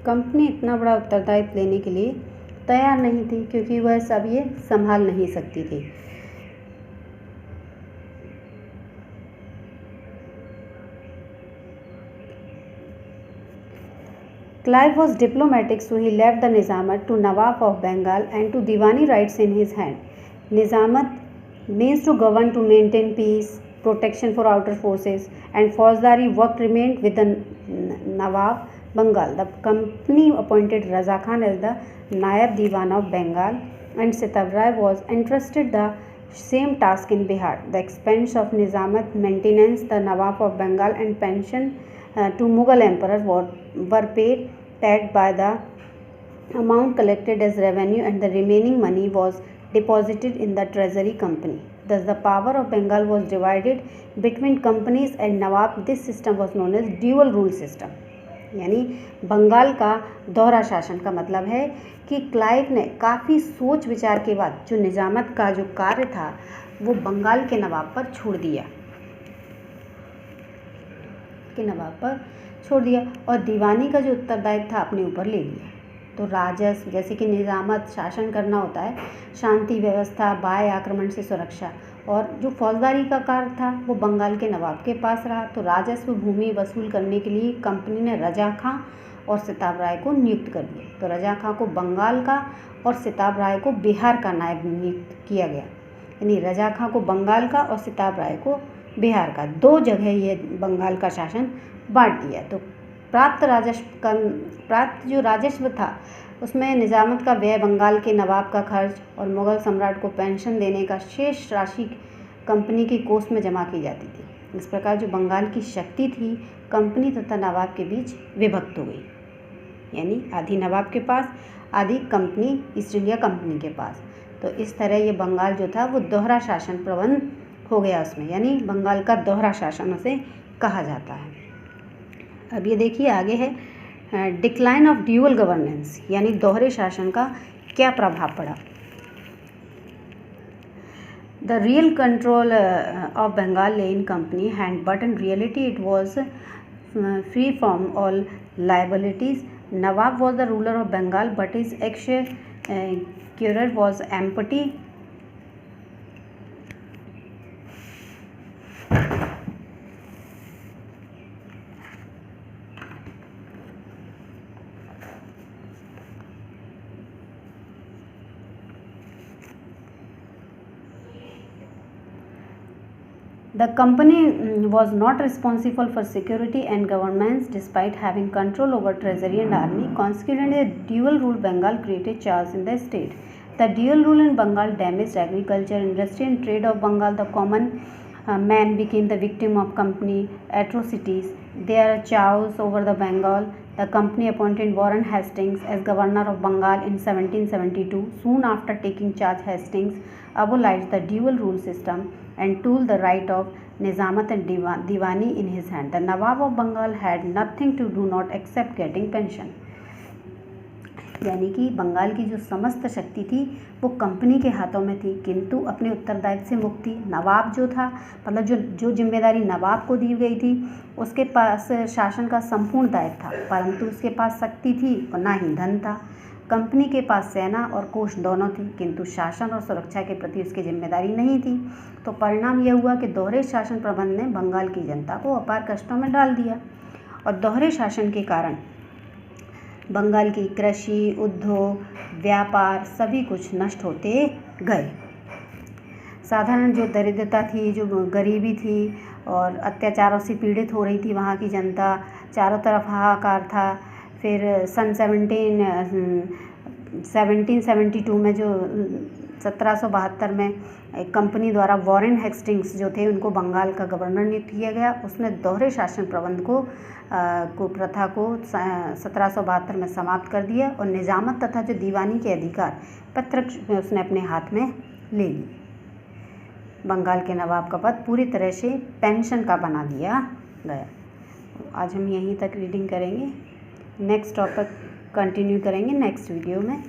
Company इतना बड़ा उत्तरदायित्व लेने के लिए तैयार नहीं थी, क्योंकि वह सब ये संभाल नहीं सकती थी। Clive was diplomatic, so he left the Nizamat to Nawab of Bengal and to Diwani rights in his hand. Nizamat means to govern, to maintain peace, protection for outer forces, and Fauzdari work remained with the Nawab Bengal. The company appointed Raza Khan as the Nayab Diwan of Bengal, and Sitab Rai was entrusted the same task in Bihar. The expense of Nizamat, maintenance, the Nawab of Bengal, and pension to Mughal emperor were paid by the amount collected as revenue, and the remaining money was deposited in the treasury company. Thus the power of Bengal was divided between companies and Nawab. This system was known as dual rule system. यानी बंगाल का दोहरा शासन का मतलब है कि Clive ने काफ़ी सोच विचार के बाद जो निजामत का जो कार्य था वो बंगाल के नवाब पर छोड़ दिया और दीवानी का जो उत्तरदायित्व था अपने ऊपर ले लिया। तो राजस्व, जैसे कि निजामत शासन करना होता है, शांति व्यवस्था, बाह्य आक्रमण से सुरक्षा, और जो फौजदारी का कार्य था वो बंगाल के नवाब के पास रहा। तो राजस्व भूमि वसूल करने के लिए कंपनी ने रजा खां और सिताब राय को नियुक्त कर दिया। तो रजा खां को बंगाल का और सिताब राय को बिहार का नायब नियुक्त किया गया। यानी रजा खां को बंगाल का और सिताब राय को बिहार का, दो जगह ये बंगाल का शासन बांट दिया। तो प्राप्त जो राजस्व था उसमें निजामत का व्यय, बंगाल के नवाब का खर्च और मुगल सम्राट को पेंशन देने का शेष राशि कंपनी की कोष में जमा की जाती थी। इस प्रकार जो बंगाल की शक्ति थी कंपनी तथा नवाब के बीच विभक्त हो गई, यानी आधी नवाब के पास, आधी कंपनी, ईस्ट इंडिया कंपनी के पास। तो इस तरह ये बंगाल जो था वो दोहरा शासन प्रबंध हो गया उसमें, यानी बंगाल का दोहरा शासन उसे कहा जाता है। अब ये देखिए आगे है डिक्लाइन ऑफ ड्यूअल गवर्नेंस, यानी दोहरे शासन का क्या प्रभाव पड़ा। The real control of Bengal lay in company hand, but in reality it was free from all liabilities. Nawab was the ruler of Bengal, but his executor was empty. The company was not responsible for security and governance despite having control over treasury and army. Consequently, the dual rule Bengal created chaos in the state. The dual rule in Bengal damaged agriculture, industry and trade of Bengal. The common man became the victim of company atrocities. There are chaos over the Bengal. The company appointed Warren Hastings as governor of Bengal in 1772. Soon after taking charge, Hastings abolished the dual rule system and took the right of Nizamat and Diwani in his hand. The Nawab of Bengal had nothing to do not except getting pension. यानी कि बंगाल की जो समस्त शक्ति थी वो company के हाथों में थी, किंतु अपने उत्तरदायित्व से मुक्त थी। नवाब जो था, मतलब जो जिम्मेदारी नवाब को दी गई थी उसके पास शासन का संपूर्ण दायित्व था, परंतु उसके पास शक्ति थी और ना ही धन था। कंपनी के पास सेना और कोष दोनों थी, किंतु शासन और सुरक्षा के प्रति उसकी जिम्मेदारी नहीं थी। तो परिणाम यह हुआ कि दोहरे शासन प्रबंध ने बंगाल की जनता को अपार कष्टों में डाल दिया, और दोहरे शासन के कारण बंगाल की कृषि, उद्योग, व्यापार सभी कुछ नष्ट होते गए। साधारण जो दरिद्रता थी, जो गरीबी थी और अत्याचारों से पीड़ित हो रही थी वहाँ की जनता, चारों तरफ हाहाकार था। फिर सन 1772 में जो 1772 में एक कंपनी द्वारा वॉरेन हेस्टिंग्स जो थे उनको बंगाल का गवर्नर नियुक्त किया गया। उसने दोहरे शासन प्रबंध को प्रथा को 1772 में समाप्त कर दिया और निजामत तथा जो दीवानी के अधिकार पत्रक उसने अपने हाथ में ले ली। बंगाल के नवाब का पद पूरी तरह से पेंशन का बना दिया गया। आज हम यहीं तक रीडिंग करेंगे, नेक्स्ट टॉपिक कंटिन्यू करेंगे नेक्स्ट वीडियो में।